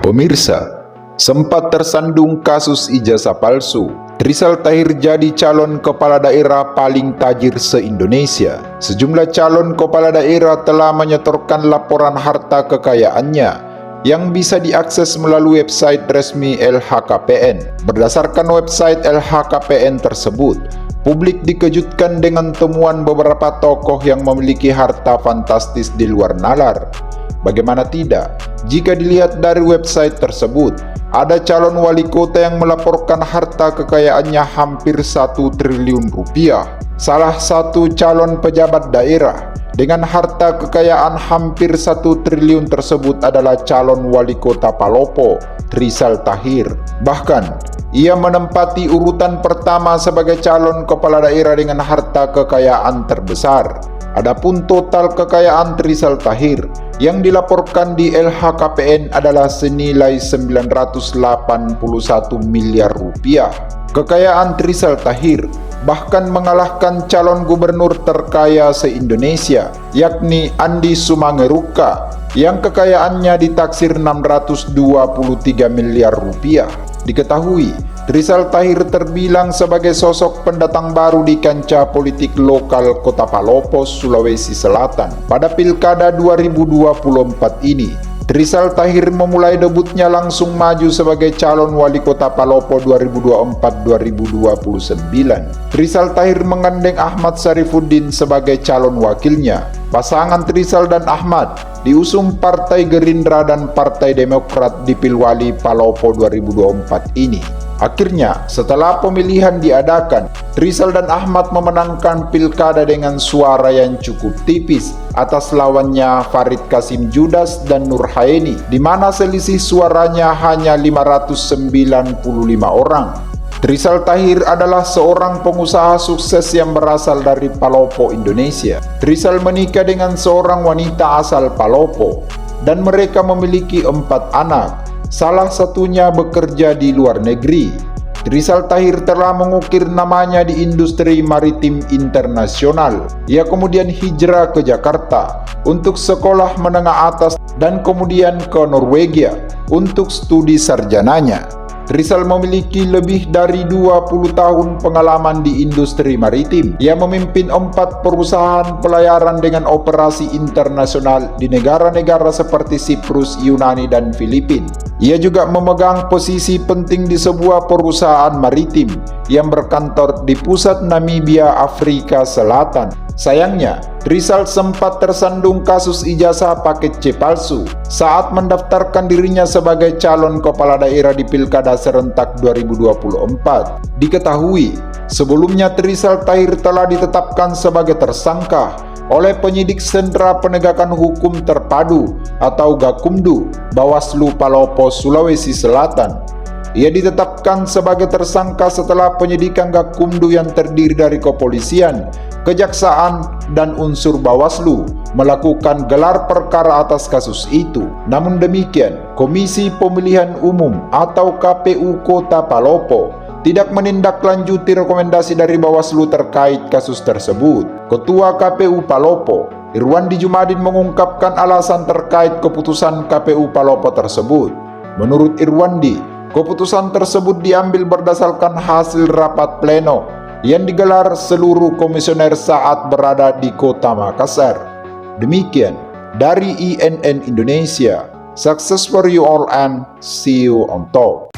Pemirsa, sempat tersandung kasus ijazah palsu. Trisal Tahir jadi calon kepala daerah paling tajir se-Indonesia. Sejumlah calon kepala daerah telah menyetorkan laporan harta kekayaannya yang bisa diakses melalui website resmi LHKPN. Berdasarkan website LHKPN tersebut, publik dikejutkan dengan temuan beberapa tokoh yang memiliki harta fantastis di luar nalar. Bagaimana tidak, jika dilihat dari website tersebut, ada calon wali kota yang melaporkan harta kekayaannya hampir 1 triliun rupiah. Salah satu calon pejabat daerah dengan harta kekayaan hampir 1 triliun tersebut adalah calon wali kota Palopo, Trisal Tahir. Bahkan, ia menempati urutan pertama sebagai calon kepala daerah dengan harta kekayaan terbesar. Adapun total kekayaan Trisal Tahir yang dilaporkan di LHKPN adalah senilai 981 miliar rupiah. Kekayaan Trisal Tahir bahkan mengalahkan calon gubernur terkaya se-Indonesia, yakni Andi Sumangeruka, yang kekayaannya ditaksir 623 miliar rupiah. Diketahui, Trisal Tahir terbilang sebagai sosok pendatang baru di kancah politik lokal Kota Palopo, Sulawesi Selatan. Pada Pilkada 2024 ini, Trisal Tahir memulai debutnya langsung maju sebagai calon wali kota Palopo 2024-2029. Trisal Tahir menggandeng Ahmad Syarifuddin sebagai calon wakilnya. Pasangan Trisal dan Ahmad diusung Partai Gerindra dan Partai Demokrat di Pilwali Palopo 2024 ini. Akhirnya, setelah pemilihan diadakan, Trisal dan Ahmad memenangkan pilkada dengan suara yang cukup tipis atas lawannya Farid Kasim Judas dan Nur Haeni, di mana selisih suaranya hanya 595 orang. Trisal Tahir adalah seorang pengusaha sukses yang berasal dari Palopo, Indonesia. Trisal menikah dengan seorang wanita asal Palopo, dan mereka memiliki 4 anak. Salah satunya bekerja di luar negeri. Trisal Tahir telah mengukir namanya di industri maritim internasional. Ia kemudian hijrah ke Jakarta untuk sekolah menengah atas dan kemudian ke Norwegia untuk studi sarjananya. Trisal memiliki lebih dari 20 tahun pengalaman di industri maritim. Ia memimpin 4 perusahaan pelayaran dengan operasi internasional di negara-negara seperti Siprus, Yunani, dan Filipina. Ia juga memegang posisi penting di sebuah perusahaan maritim yang berkantor di pusat Namibia, Afrika Selatan. Sayangnya, Trisal sempat tersandung kasus ijazah paket C palsu saat mendaftarkan dirinya sebagai calon kepala daerah di Pilkada serentak 2024. Diketahui, sebelumnya Trisal Tahir telah ditetapkan sebagai tersangka oleh penyidik Sentra Penegakan Hukum Terpadu atau Gakumdu, Bawaslu Palopo, Sulawesi Selatan. Ia ditetapkan sebagai tersangka setelah penyidikan Gakumdu yang terdiri dari kepolisian, kejaksaan, dan unsur Bawaslu melakukan gelar perkara atas kasus itu. Namun demikian, Komisi Pemilihan Umum atau KPU Kota Palopo tidak menindaklanjuti rekomendasi dari Bawaslu terkait kasus tersebut. Ketua KPU Palopo, Irwandi Jumadin, mengungkapkan alasan terkait keputusan KPU Palopo tersebut. Menurut Irwandi, keputusan tersebut diambil berdasarkan hasil rapat pleno yang digelar seluruh komisioner saat berada di Kota Makassar. Demikian dari INN Indonesia. Success for you all and see you on top.